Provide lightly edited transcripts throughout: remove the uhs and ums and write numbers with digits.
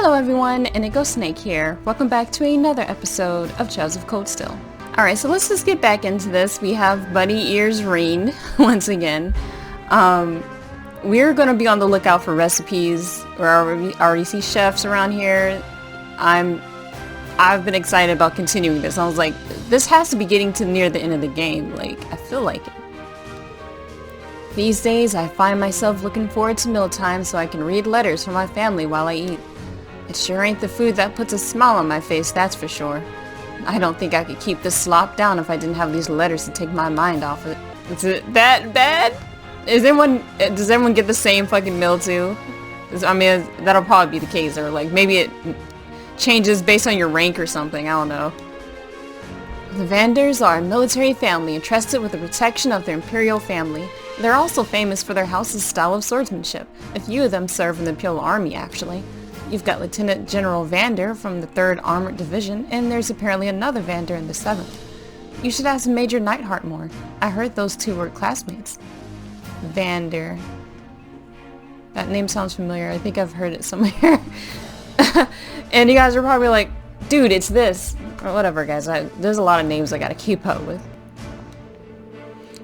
Hello everyone, and it goes Snake here. Welcome back to another episode of Trails of Cold Steel. Alright, so let's just get back into this. We have Bunny Ears Reen once again. We're going to be on the lookout for recipes. We already see chefs around here. I've been excited about continuing this. I was like, this has to be getting to near the end of the game. Like, I feel like it. These days, I find myself looking forward to mealtime so I can read letters from my family while I eat. It sure ain't the food that puts a smile on my face, that's for sure. I don't think I could keep this slop down if I didn't have these letters to take my mind off it. Is it that bad? Does everyone get the same fucking meal too? I mean, that'll probably be the case, or like maybe it changes based on your rank or something, I don't know. The Vanders are a military family entrusted with the protection of their imperial family. They're also famous for their house's style of swordsmanship. A few of them serve in the Imperial Army, actually. You've got Lieutenant General Vander from the 3rd Armored Division, and there's apparently another Vander in the 7th. You should ask Major Neithardt more. I heard those two were classmates. Vander. That name sounds familiar. I think I've heard it somewhere. And you guys are probably like, dude, it's this. Or whatever, guys. There's a lot of names I gotta keep up with.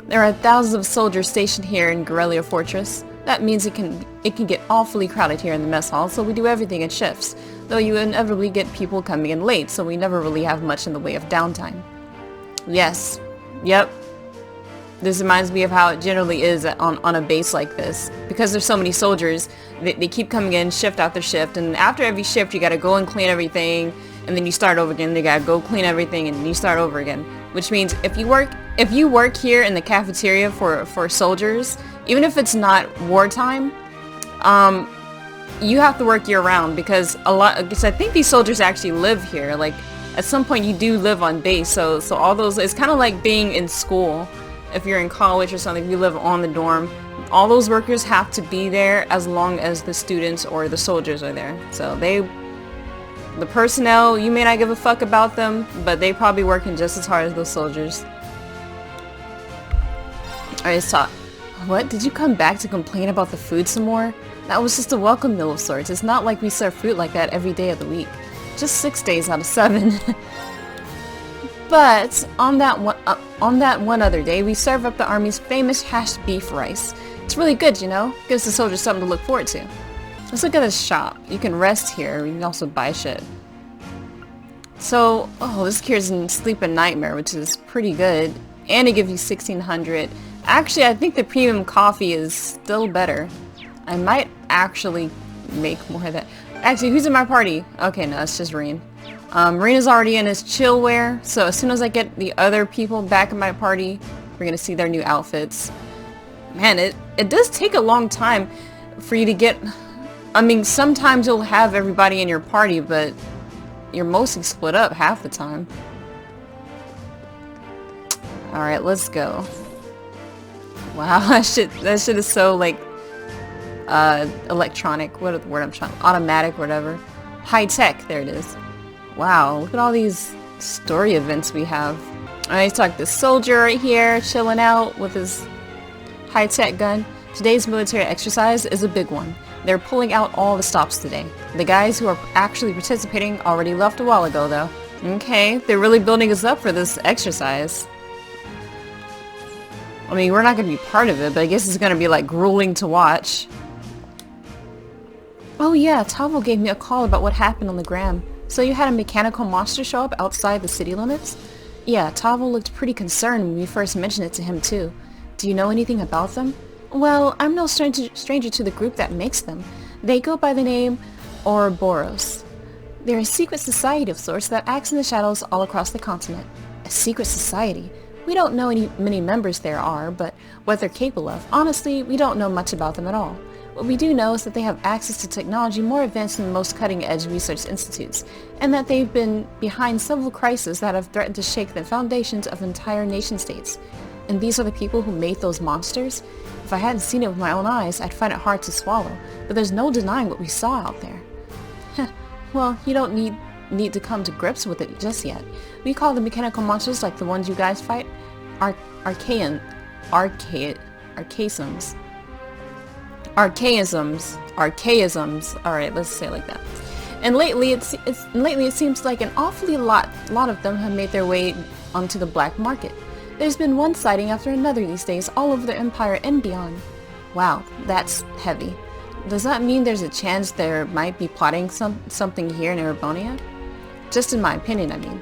There are thousands of soldiers stationed here in Guerrilla Fortress. That means it can get awfully crowded here in the mess hall, so we do everything in shifts, though you inevitably get people coming in late, so we never really have much in the way of downtime. Yes. Yep. This reminds me of how it generally is on a base like this. Because there's so many soldiers, they keep coming in shift after shift, and after every shift you gotta go and clean everything, and then you start over again. They gotta go clean everything, and you start over again. Which means if you work here in the cafeteria for soldiers, even if it's not wartime, you have to work year round because I think these soldiers actually live here. Like at some point you do live on base, so all those, it's kind of like being in school. If you're in college or something, you live on the dorm. All those workers have to be there as long as the students or the soldiers are there. So the personnel, you may not give a fuck about them, but they probably working just as hard as those soldiers. Alright, so what? Did you come back to complain about the food some more? That was just a welcome meal of sorts. It's not like we serve fruit like that every day of the week. Just 6 days out of 7. But on that one other day, we serve up the army's famous hashed beef rice. It's really good, you know? Gives the soldiers something to look forward to. Let's look at this shop. You can rest here. You can also buy shit. So, this cures sleep and nightmare, which is pretty good. And it gives you 1600. Actually, I think the premium coffee is still better. I might actually make more of that. Actually, who's in my party? Okay, no, it's just Reen. Reen is already in his chillwear, so as soon as I get the other people back in my party, we're gonna see their new outfits. Man, it does take a long time for you to get... I mean, sometimes you'll have everybody in your party, but you're mostly split up half the time. Alright, let's go. Wow, that shit is so, like, electronic. What is the word I'm trying... Automatic, whatever. High-tech, there it is. Wow, look at all these story events we have. Alright, let's talk this soldier right here, chilling out with his high-tech gun. Today's military exercise is a big one. They're pulling out all the stops today. The guys who are actually participating already left a while ago, though. Okay, they're really building us up for this exercise. I mean, we're not going to be part of it, but I guess it's going to be, like, grueling to watch. Oh yeah, Tavo gave me a call about what happened on the gram. So you had a mechanical monster show up outside the city limits? Yeah, Tavo looked pretty concerned when we first mentioned it to him, too. Do you know anything about them? Well, I'm no stranger to the group that makes them. They go by the name Ouroboros. They're a secret society of sorts that acts in the shadows all across the continent. A secret society? We don't know many members there are, but what they're capable of, honestly, we don't know much about them at all. What we do know is that they have access to technology more advanced than most cutting-edge research institutes, and that they've been behind several crises that have threatened to shake the foundations of entire nation-states. And these are the people who made those monsters? If I hadn't seen it with my own eyes, I'd find it hard to swallow, but there's no denying what we saw out there. Well, you don't need to come to grips with it just yet. We call the mechanical monsters like the ones you guys fight archaisms. Archaisms. Alright, let's say it like that. And lately it seems like an awfully lot of them have made their way onto the black market. There's been one sighting after another these days all over the Empire and beyond. Wow, that's heavy. Does that mean there's a chance there might be plotting something here in Erebonia? Just in my opinion, I mean.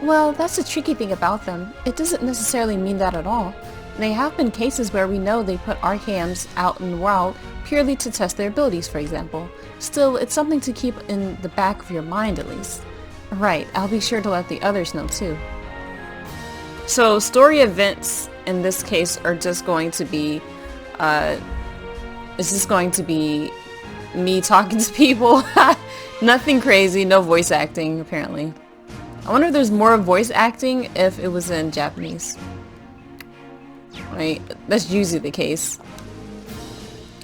Well, that's the tricky thing about them. It doesn't necessarily mean that at all. There have been cases where we know they put Archaeans out in the wild purely to test their abilities, for example. Still, it's something to keep in the back of your mind at least. Right, I'll be sure to let the others know too. So, story events in this case are just going to be, it's just going to be me talking to people. Nothing crazy, no voice acting, apparently. I wonder if there's more voice acting if it was in Japanese. Right, that's usually the case.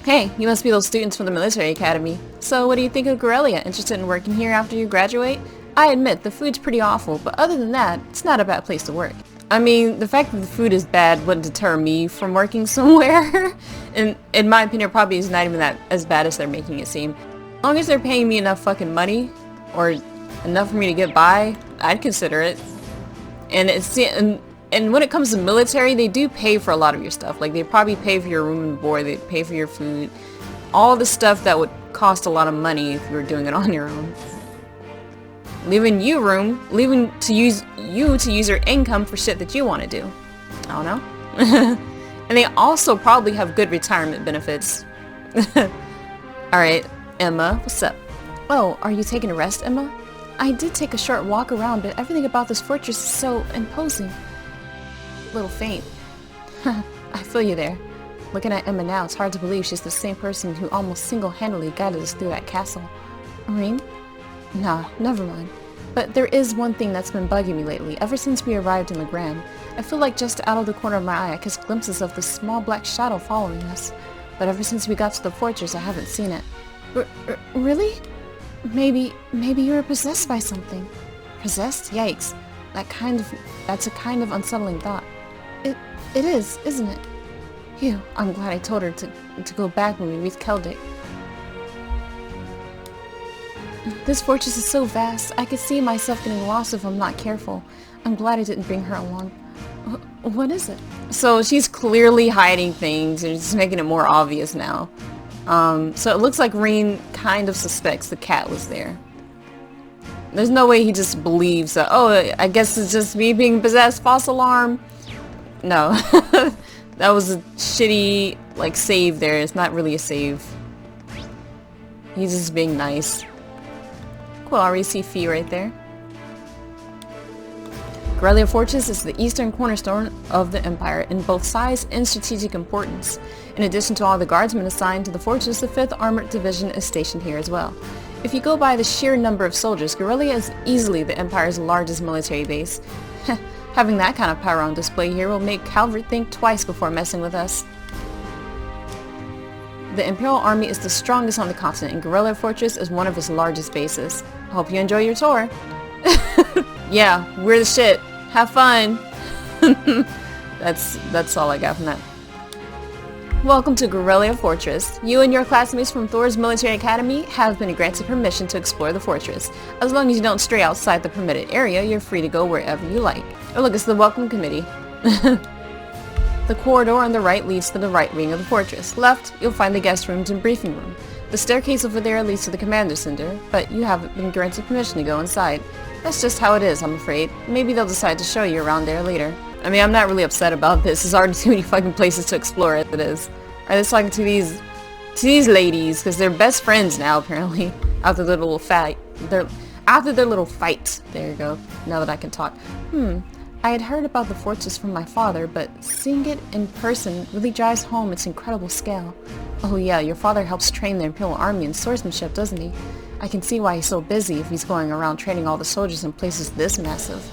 Hey, you must be those students from the military academy. So what do you think of Corellia? Interested in working here after you graduate? I admit, the food's pretty awful, but other than that, it's not a bad place to work. I mean, the fact that the food is bad wouldn't deter me from working somewhere. And in my opinion, probably is not even that as bad as they're making it seem. As long as they're paying me enough fucking money, or enough for me to get by, I'd consider it. And and when it comes to military, they do pay for a lot of your stuff. Like, they probably pay for your room and board, they pay for your food. All the stuff that would cost a lot of money if you were doing it on your own. Leaving to use your income for shit that you want to do. I don't know. And they also probably have good retirement benefits. Alright, Emma, what's up? Oh, are you taking a rest, Emma? I did take a short walk around, but everything about this fortress is so imposing. A little faint. I feel you there. Looking at Emma now, it's hard to believe she's the same person who almost single-handedly guided us through that castle. Irene? Nah, never mind. But there is one thing that's been bugging me lately, ever since we arrived in Legram. I feel like just out of the corner of my eye I catch glimpses of this small black shadow following us. But ever since we got to the fortress, I haven't seen it. Really? Maybe you were possessed by something. Possessed? Yikes. That's a kind of unsettling thought. It is, isn't it? Phew, I'm glad I told her to go back when we reach Keldic. This fortress is so vast, I could see myself getting lost if I'm not careful. I'm glad I didn't bring her along. What is it? So she's clearly hiding things and just making it more obvious now. So it looks like Reen kind of suspects the cat was there. There's no way he just believes that, oh, I guess it's just me being possessed, false alarm. No. That was a shitty, like, save there. It's not really a save. He's just being nice. Cool, I already see Fee right there. Corellia Fortress is the eastern cornerstone of the Empire in both size and strategic importance. In addition to all the guardsmen assigned to the fortress, the 5th Armored Division is stationed here as well. If you go by the sheer number of soldiers, Corellia is easily the Empire's largest military base. Having that kind of power on display here will make Calvert think twice before messing with us. The Imperial Army is the strongest on the continent, and Corellia Fortress is one of its largest bases. Hope you enjoy your tour. Yeah, we're the shit. Have fun. That's all I got from that. Welcome to Corellia Fortress. You and your classmates from Thor's Military Academy have been granted permission to explore the fortress. As long as you don't stray outside the permitted area, you're free to go wherever you like. Oh look, it's the welcome committee. The corridor on the right leads to the right wing of the fortress. Left, you'll find the guest rooms and briefing room. The staircase over there leads to the commander center, but you haven't been granted permission to go inside. That's just how it is, I'm afraid. Maybe they'll decide to show you around there later. I mean, I'm not really upset about this. There's already too many fucking places to explore as it is. Alright, let's talk to these ladies, because they're best friends now, apparently. After their little fight. After their little fight. There you go. Now that I can talk. I had heard about the fortress from my father, but seeing it in person really drives home its incredible scale. Oh yeah, your father helps train the Imperial Army in swordsmanship, doesn't he? I can see why he's so busy if he's going around training all the soldiers in places this massive.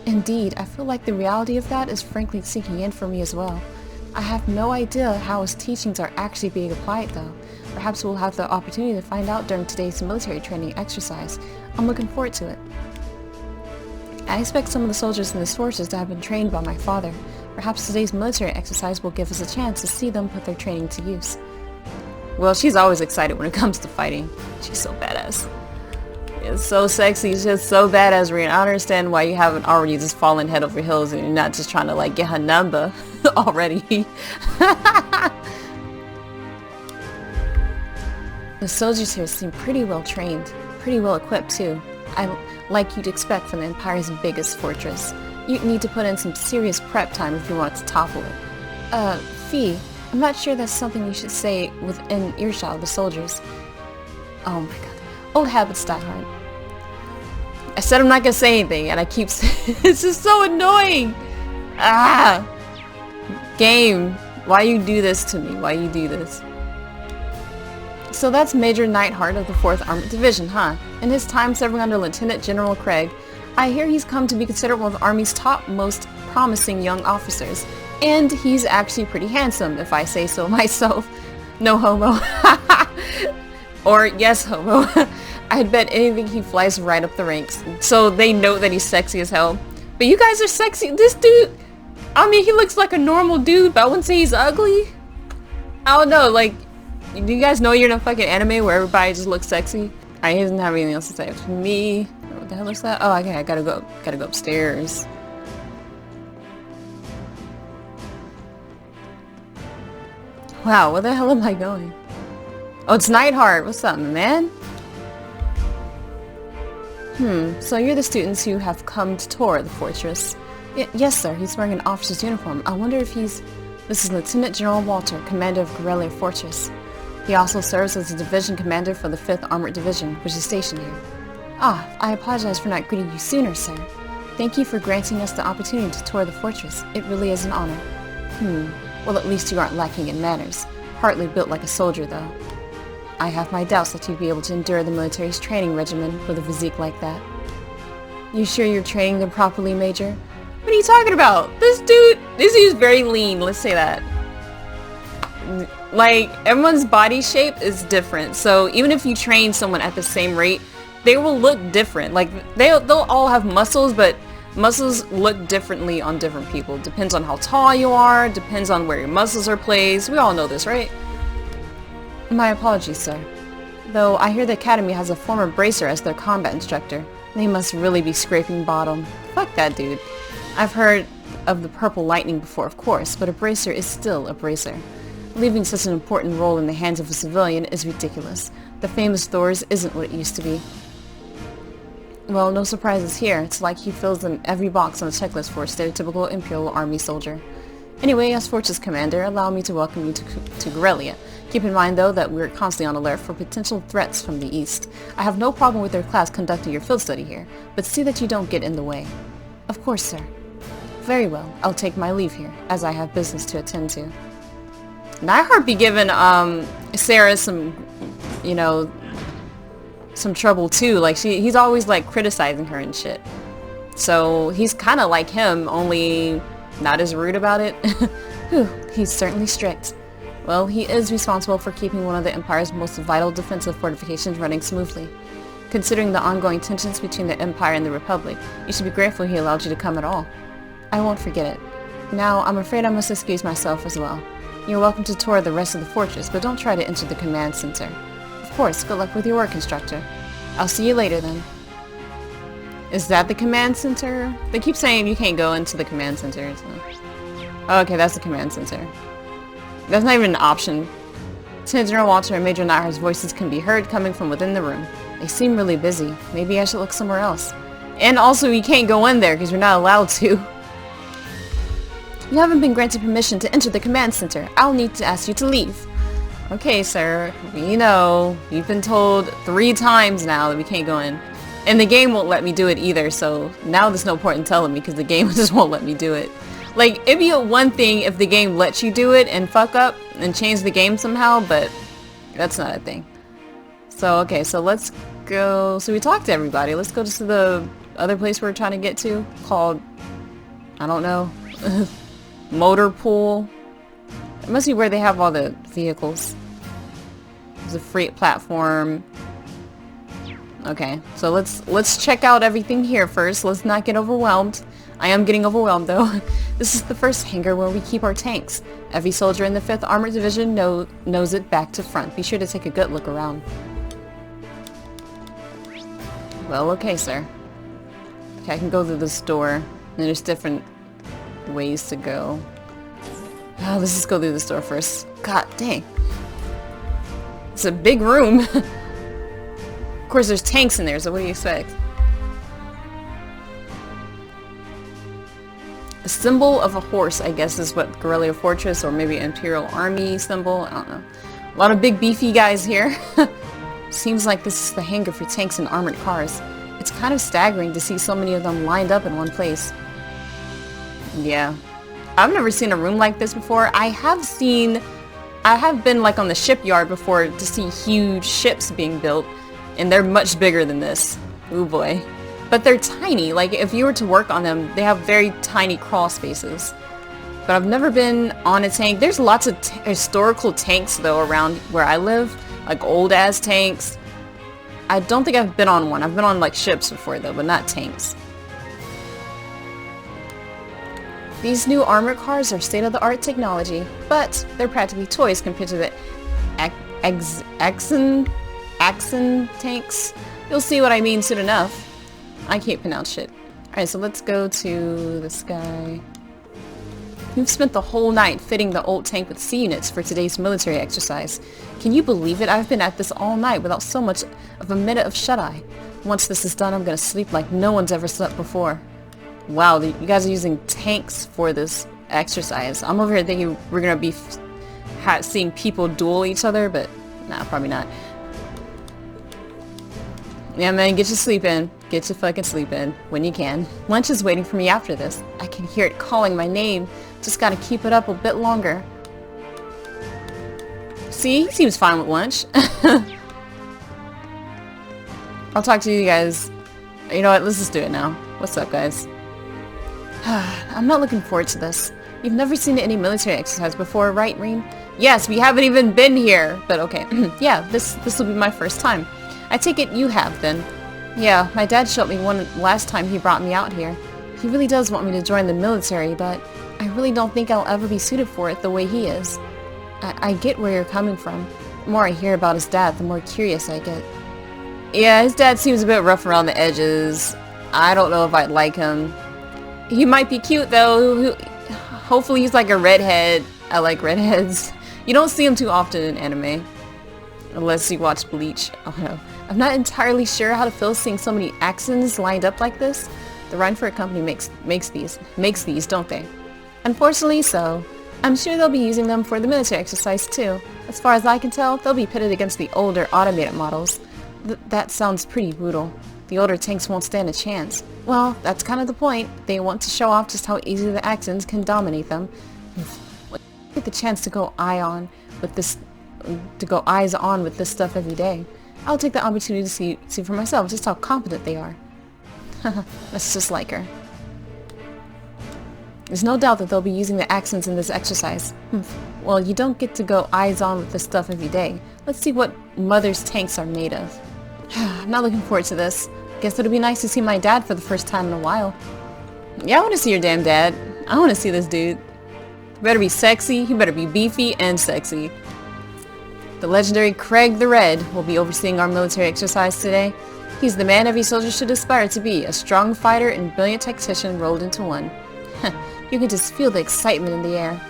Indeed, I feel like the reality of that is frankly sinking in for me as well. I have no idea how his teachings are actually being applied though. Perhaps we'll have the opportunity to find out during today's military training exercise. I'm looking forward to it. I expect some of the soldiers in this fortress to have been trained by my father. Perhaps today's military exercise will give us a chance to see them put their training to use. Well, she's always excited when it comes to fighting. She's so badass. It's so sexy. It's just so badass, Reen. I don't understand why you haven't already just fallen head over heels and you're not just trying to like get her number already. The soldiers here seem pretty well trained, pretty well equipped too. Like you'd expect from the Empire's biggest fortress. You'd need to put in some serious prep time if you want to topple it. Fee, I'm not sure that's something you should say within earshot of the soldiers. Oh my god. Old habits die hard. I said I'm not gonna say anything and I keep saying this is so annoying! Ah! Game, why you do this to me? Why you do this? So that's Major Neithardt of the 4th Armored Division, huh? In his time serving under Lieutenant General Craig, I hear he's come to be considered one of the Army's top most promising young officers. And he's actually pretty handsome, if I say so myself. No homo. Or yes homo. I'd bet anything he flies right up the ranks. So they know that he's sexy as hell. But you guys are sexy. This dude, I mean, he looks like a normal dude, but I wouldn't say he's ugly. I don't know, like, do you guys know you're in a fucking anime where everybody just looks sexy? He doesn't have anything else to say. For me, what the hell is that? Oh, okay, I gotta go upstairs. Wow, where the hell am I going? Oh, it's Neithardt. What's up, man? So you're the students who have come to tour the fortress. Yes, sir. He's wearing an officer's uniform. I wonder if he's... This is Lieutenant General Walter, commander of Guerrilla Fortress. He also serves as the division commander for the 5th Armored Division, which is stationed here. Ah, I apologize for not greeting you sooner, sir. Thank you for granting us the opportunity to tour the fortress. It really is an honor. Well, at least you aren't lacking in manners. Hardly built like a soldier, though. I have my doubts that you'd be able to endure the military's training regimen with a physique like that. You sure you're training them properly, Major? What are you talking about? This dude's very lean, let's say that. Like, everyone's body shape is different, so even if you train someone at the same rate, they will look different. Like, they'll all have muscles, but muscles look differently on different people. Depends on how tall you are, depends on where your muscles are placed. We all know this, right? My apologies, sir. Though I hear the Academy has a former bracer as their combat instructor. They must really be scraping bottom. Fuck that dude. I've heard of the Purple Lightning before, of course, but a bracer is still a bracer. Leaving such an important role in the hands of a civilian is ridiculous. The famous Thors isn't what it used to be. Well, no surprises here. It's like he fills in every box on the checklist for a stereotypical Imperial Army soldier. Anyway, as Fortress Commander, allow me to welcome you to Guerrilla. Keep in mind, though, that we're constantly on alert for potential threats from the east. I have no problem with your class conducting your field study here, but see that you don't get in the way. Of course, sir. Very well. I'll take my leave here, as I have business to attend to. Neithardt be giving, Sarah some, you know, some trouble too. Like, he's always, like, criticizing her and shit. So, he's kind of like him, only not as rude about it. Whew, he's certainly strict. Well, he is responsible for keeping one of the Empire's most vital defensive fortifications running smoothly. Considering the ongoing tensions between the Empire and the Republic, you should be grateful he allowed you to come at all. I won't forget it. Now, I'm afraid I must excuse myself as well. You're welcome to tour the rest of the fortress, but don't try to enter the command center. Of course, good luck with your work, instructor. I'll see you later then. Is that the command center? They keep saying you can't go into the command center. So. Oh, okay, that's the command center. That's not even an option. Lieutenant General Walter and Major Neithardt's voices can be heard coming from within the room. They seem really busy. Maybe I should look somewhere else. And also, you can't go in there because you're not allowed to. You haven't been granted permission to enter the command center. I'll need to ask you to leave. Okay, sir. We know. You've been told 3 times now that we can't go in. And the game won't let me do it either, so now there's no point in telling me because the game just won't let me do it. Like, it'd be one thing if the game lets you do it and fuck up and change the game somehow, but that's not a thing. So, okay, so let's go... So we talked to everybody. Let's go to the other place we're trying to get to, called... I don't know. Motor Pool. It must be where they have all the vehicles. There's a freight platform. Okay, so let's check out everything here first. Let's not get overwhelmed. I am getting overwhelmed though. This is the first hangar where we keep our tanks. Every soldier in the 5th Armored Division knows it back to front. Be sure to take a good look around. Well, okay, sir. Okay, I can go through this door. And there's different ways to go. Oh, let's just go through this door first. God dang. It's a big room. Of course, there's tanks in there, so what do you expect? A symbol of a horse, I guess, is what Guerrilla Fortress or maybe Imperial Army symbol. I don't know. A lot of big beefy guys here. Seems like this is the hangar for tanks and armored cars. It's kind of staggering to see so many of them lined up in one place. Yeah. I've never seen a room like this before. I have been like on the shipyard before to see huge ships being built, and they're much bigger than this. Ooh boy. But they're tiny. Like, if you were to work on them, they have very tiny crawl spaces. But I've never been on a tank. There's lots of historical tanks, though, around where I live. Like, old-ass tanks. I don't think I've been on one. I've been on, like, ships before, though, but not tanks. These new armored cars are state-of-the-art technology, but they're practically toys compared to the Axon tanks. You'll see what I mean soon enough. I can't pronounce shit. Alright, so let's go to this guy. We've spent the whole night fitting the old tank with C units for today's military exercise. Can you believe it? I've been at this all night without so much of a minute of shut-eye. Once this is done, I'm gonna sleep like no one's ever slept before. Wow, you guys are using tanks for this exercise. I'm over here thinking we're gonna be seeing people duel each other, but nah, probably not. Yeah, man, get your sleep in. Get your fucking sleep in when you can. Lunch is waiting for me after this. I can hear it calling my name. Just gotta keep it up a bit longer. See? He seems fine with lunch. I'll talk to you guys. You know what? Let's just do it now. What's up, guys? I'm not looking forward to this. You've never seen any military exercise before, right, Rean? Yes, we haven't even been here. But okay. Yeah, this will be my first time. I take it you have, then. Yeah, my dad showed me one last time he brought me out here. He really does want me to join the military, but I really don't think I'll ever be suited for it the way he is. I get where you're coming from. The more I hear about his dad, the more curious I get. Yeah, his dad seems a bit rough around the edges. I don't know if I'd like him. He might be cute, though. Hopefully he's like a redhead. I like redheads. You don't see him too often in anime. Unless you watch Bleach. Oh no. I'm not entirely sure how to feel seeing so many accents lined up like this. The Neithardt company makes these, don't they? Unfortunately so. I'm sure they'll be using them for the military exercise too. As far as I can tell, they'll be pitted against the older automated models. That sounds pretty brutal. The older tanks won't stand a chance. Well, that's kind of the point. They want to show off just how easy the accents can dominate them. Get the chance to go eyes on with this stuff every day. I'll take the opportunity to see for myself just how competent they are. That's just like her. There's no doubt that they'll be using the accents in this exercise. Well, you don't get to go eyes on with this stuff every day. Let's see what Mother's tanks are made of. I'm not looking forward to this. Guess it'll be nice to see my dad for the first time in a while. Yeah, I want to see your damn dad. I want to see this dude. He better be sexy, he better be beefy and sexy. The legendary Craig the Red will be overseeing our military exercise today. He's the man every soldier should aspire to be, a strong fighter and brilliant tactician rolled into one. You can just feel the excitement in the air.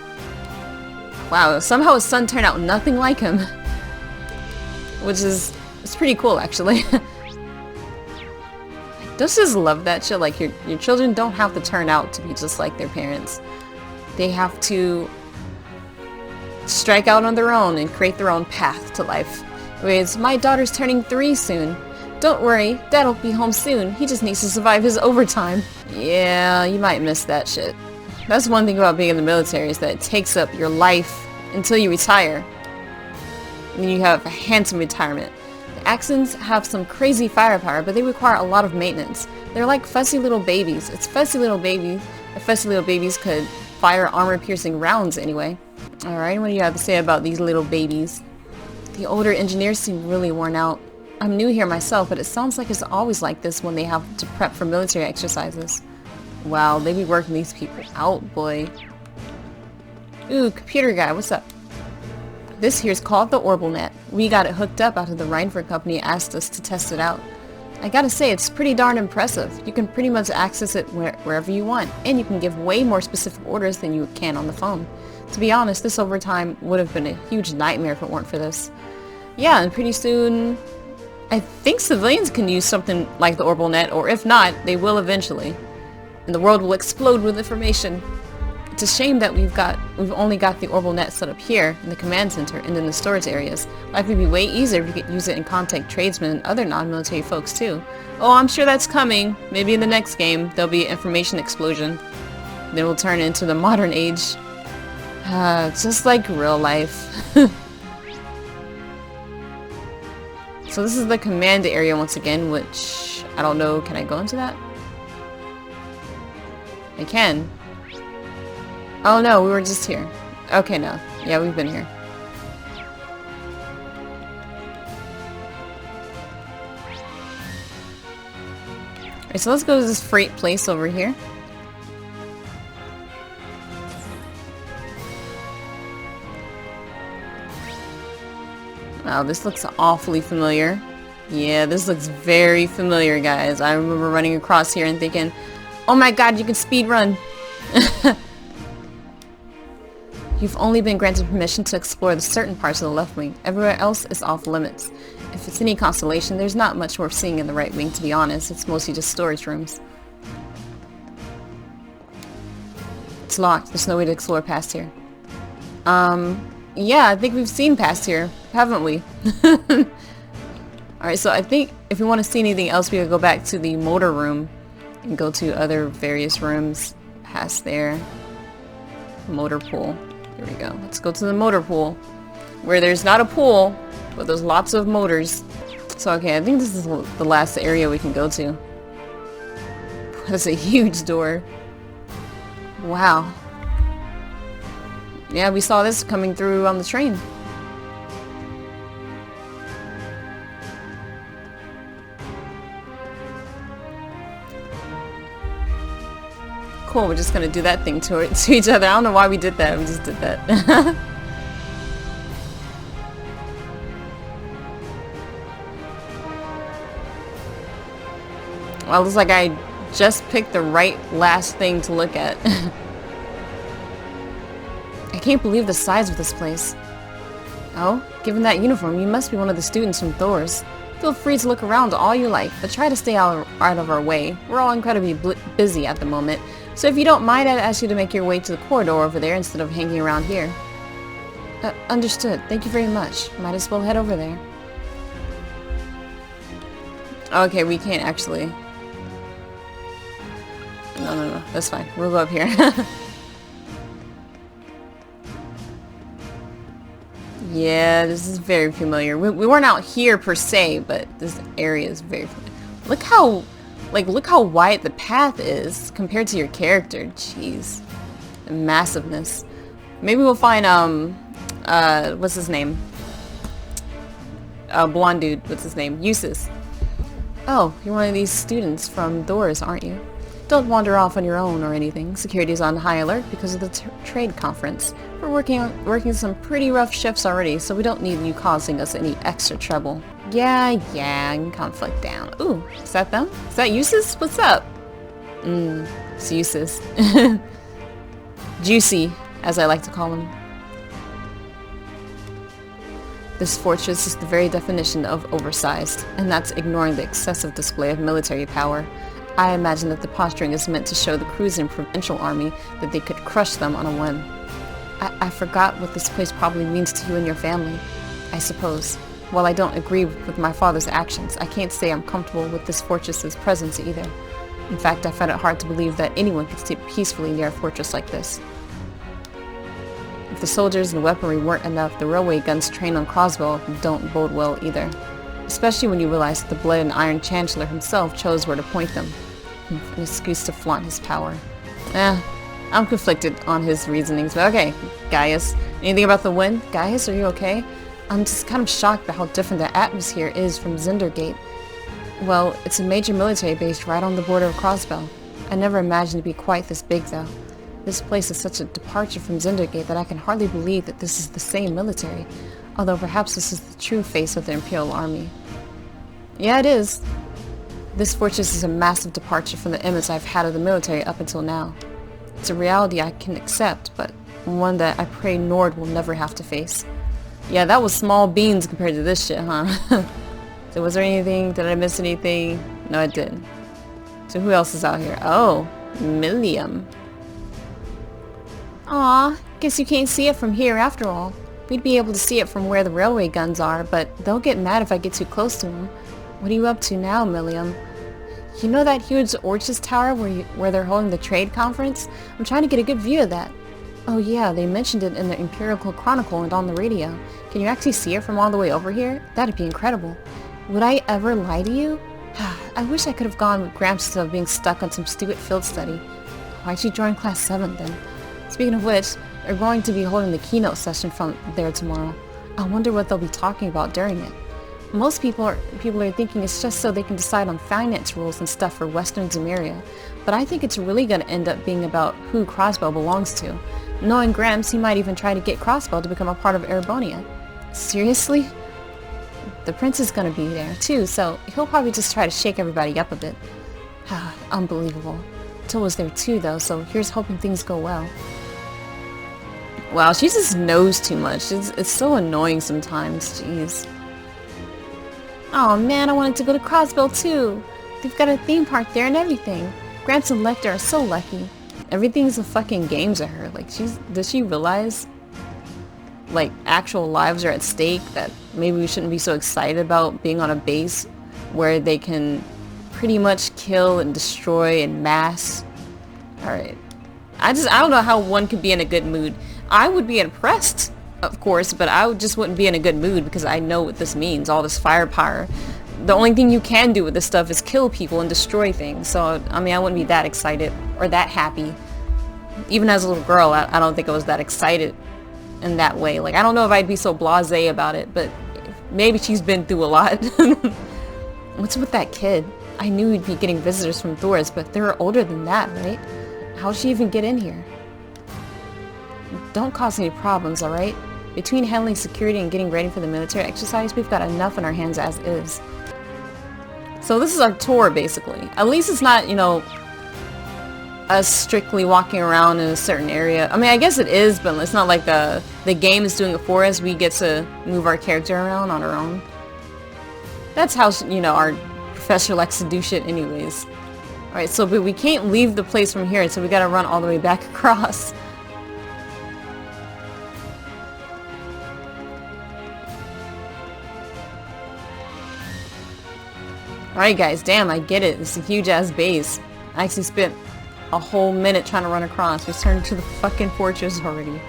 Wow, somehow his son turned out nothing like him. Which is, it's pretty cool actually. Don't you just love that shit? Like your children don't have to turn out to be just like their parents. They have to strike out on their own and create their own path to life. Anyways, my daughter's turning 3 soon. Don't worry, Dad'll be home soon. He just needs to survive his overtime. Yeah, you might miss that shit. That's one thing about being in the military is that it takes up your life until you retire. And then you have a handsome retirement. The Axons have some crazy firepower, but they require a lot of maintenance. They're like fussy little babies. It's fussy little babies. If fussy little babies could fire armor-piercing rounds anyway. Alright, what do you have to say about these little babies? The older engineers seem really worn out. I'm new here myself, but it sounds like it's always like this when they have to prep for military exercises. Wow, they be working these people out, boy. Ooh, computer guy, what's up? This here's called the Orbital Net. We got it hooked up after the Neithardt company asked us to test it out. I gotta say, it's pretty darn impressive. You can pretty much access it wherever you want, and you can give way more specific orders than you can on the phone. To be honest, this overtime would have been a huge nightmare if it weren't for this. Yeah, and pretty soon, I think civilians can use something like the orbital net, or if not, they will eventually. And the world will explode with information. It's a shame that we've only got the orbital net set up here in the command center and in the storage areas. Life would be way easier if we could use it and contact tradesmen and other non-military folks too. Oh, I'm sure that's coming. Maybe in the next game there'll be an information explosion. Then we'll turn into the modern age. Just like real life. So this is the command area once again, which I don't know. Can I go into that? I can. Oh no, we were just here. Okay, no. Yeah, we've been here. Alright, so let's go to this freight place over here. Wow, this looks awfully familiar. Yeah, this looks very familiar, guys. I remember running across here and thinking, oh my god, you can speed run. You've only been granted permission to explore the certain parts of the left wing. Everywhere else is off limits. If it's any consolation, there's not much worth seeing in the right wing, to be honest. It's mostly just storage rooms. It's locked. There's no way to explore past here. Yeah, I think we've seen past here, haven't we? Alright, so I think if we want to see anything else, we could go back to the motor room and go to other various rooms past there. Motor pool. Here we go. Let's go to the motor pool, where there's not a pool, but there's lots of motors. So, okay, I think this is the last area we can go to. That's a huge door. Wow. Yeah, we saw this coming through on the train. Cool, we're just gonna do that thing to each other. I don't know why we did that, we just did that. Well, it looks like I just picked the right last thing to look at. I can't believe the size of this place. Oh, given that uniform, you must be one of the students from Thor's. Feel free to look around all you like, but try to stay out of our way. We're all incredibly busy at the moment, so if you don't mind, I'd ask you to make your way to the corridor over there instead of hanging around here. Understood. Thank you very much. Might as well head over there. Okay, we can't actually. No. That's fine. We'll go up here. Yeah, this is very familiar. We weren't out here per se, but this area is very familiar. Look how wide the path is compared to your character. Jeez. The massiveness. Maybe we'll find, what's his name? Blonde dude, what's his name? Eustace. Oh, you're one of these students from Doors, aren't you? Don't wander off on your own or anything. Security's on high alert because of the trade conference. We're working some pretty rough shifts already, so we don't need you causing us any extra trouble. Yeah, conflict down. Ooh, is that them? Is that Eustace? What's up? It's Eustace. Juicy, as I like to call him. This fortress is the very definition of oversized, and that's ignoring the excessive display of military power. I imagine that the posturing is meant to show the cruising provincial army that they could crush them on a whim. I forgot what this place probably means to you and your family, I suppose. While I don't agree with my father's actions, I can't say I'm comfortable with this fortress's presence either. In fact, I find it hard to believe that anyone could stay peacefully near a fortress like this. If the soldiers and weaponry weren't enough, the railway guns trained on Croswell don't bode well either. Especially when you realize that the Blood and Iron Chancellor himself chose where to point them. An excuse to flaunt his power. I'm conflicted on his reasonings, but okay. Gaius, anything about the wind? Gaius, are you okay? I'm just kind of shocked by how different the atmosphere is from Zindergate. Well, it's a major military base right on the border of Croswell. I never imagined it'd be quite this big, though. This place is such a departure from Zindergate that I can hardly believe that this is the same military, although perhaps this is the true face of the Imperial Army. Yeah, it is. This fortress is a massive departure from the image I've had of the military up until now. It's a reality I can accept, but one that I pray Nord will never have to face. Yeah, that was small beans compared to this shit, huh? So was there anything? Did I miss anything? No, I didn't. So who else is out here? Oh, Milliam. Aw, guess you can't see it from here after all. We'd be able to see it from where the railway guns are, but they'll get mad if I get too close to them. What are you up to now, Milliam? You know that huge Orchis Tower where they're holding the trade conference? I'm trying to get a good view of that. Oh yeah, they mentioned it in the Imperial Chronicle and on the radio. Can you actually see it from all the way over here? That'd be incredible. Would I ever lie to you? I wish I could have gone with Gramps instead of being stuck on some stupid field study. Why'd you join Class 7 then? Speaking of which, they're going to be holding the keynote session from there tomorrow. I wonder what they'll be talking about during it. Most people are thinking it's just so they can decide on finance rules and stuff for Western Zemeria, but I think it's really going to end up being about who Crossbow belongs to. Knowing Gramps, he might even try to get Crossbow to become a part of Erebonia. Seriously? The prince is going to be there too, so he'll probably just try to shake everybody up a bit. Unbelievable. Till was there too though, so here's hoping things go well. Wow, she just knows too much. It's so annoying sometimes, jeez. Oh man, I wanted to go to Crossbow too. They've got a theme park there and everything. Gramps and Lecter are so lucky. Everything's a fucking game to her. Like, does she realize, like, actual lives are at stake? That maybe we shouldn't be so excited about being on a base where they can pretty much kill and destroy en masse. Alright. I don't know how one could be in a good mood. I would be impressed, of course, but I just wouldn't be in a good mood because I know what this means, all this firepower. The only thing you can do with this stuff is kill people and destroy things. So, I mean, I wouldn't be that excited or that happy. Even as a little girl, I don't think I was that excited in that way. Like, I don't know if I'd be so blasé about it, but maybe she's been through a lot. What's with that kid? I knew he'd be getting visitors from Thor's, but they're older than that, right? How'd she even get in here? Don't cause any problems, alright? Between handling security and getting ready for the military exercise, we've got enough on our hands as is. So this is our tour, basically. At least it's not, you know, us strictly walking around in a certain area. I mean, I guess it is, but it's not like the game is doing it for us. We get to move our character around on our own. That's how, you know, our professor likes to do shit anyways. Alright, so but we can't leave the place from here, so we gotta run all the way back across. Alright guys, damn, I get it. It's a huge ass base. I actually spent a whole minute trying to run across. We turned to the fucking fortress already.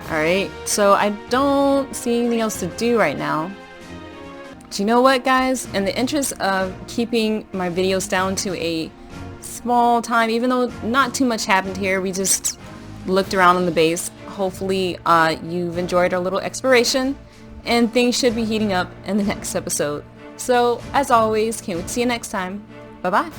Alright, so I don't see anything else to do right now. Do you know what, guys? In the interest of keeping my videos down to a small time, even though not too much happened here, we just looked around on the base. Hopefully you've enjoyed our little exploration, and things should be heating up in the next episode. So, as always, can't wait to see you next time. Bye-bye.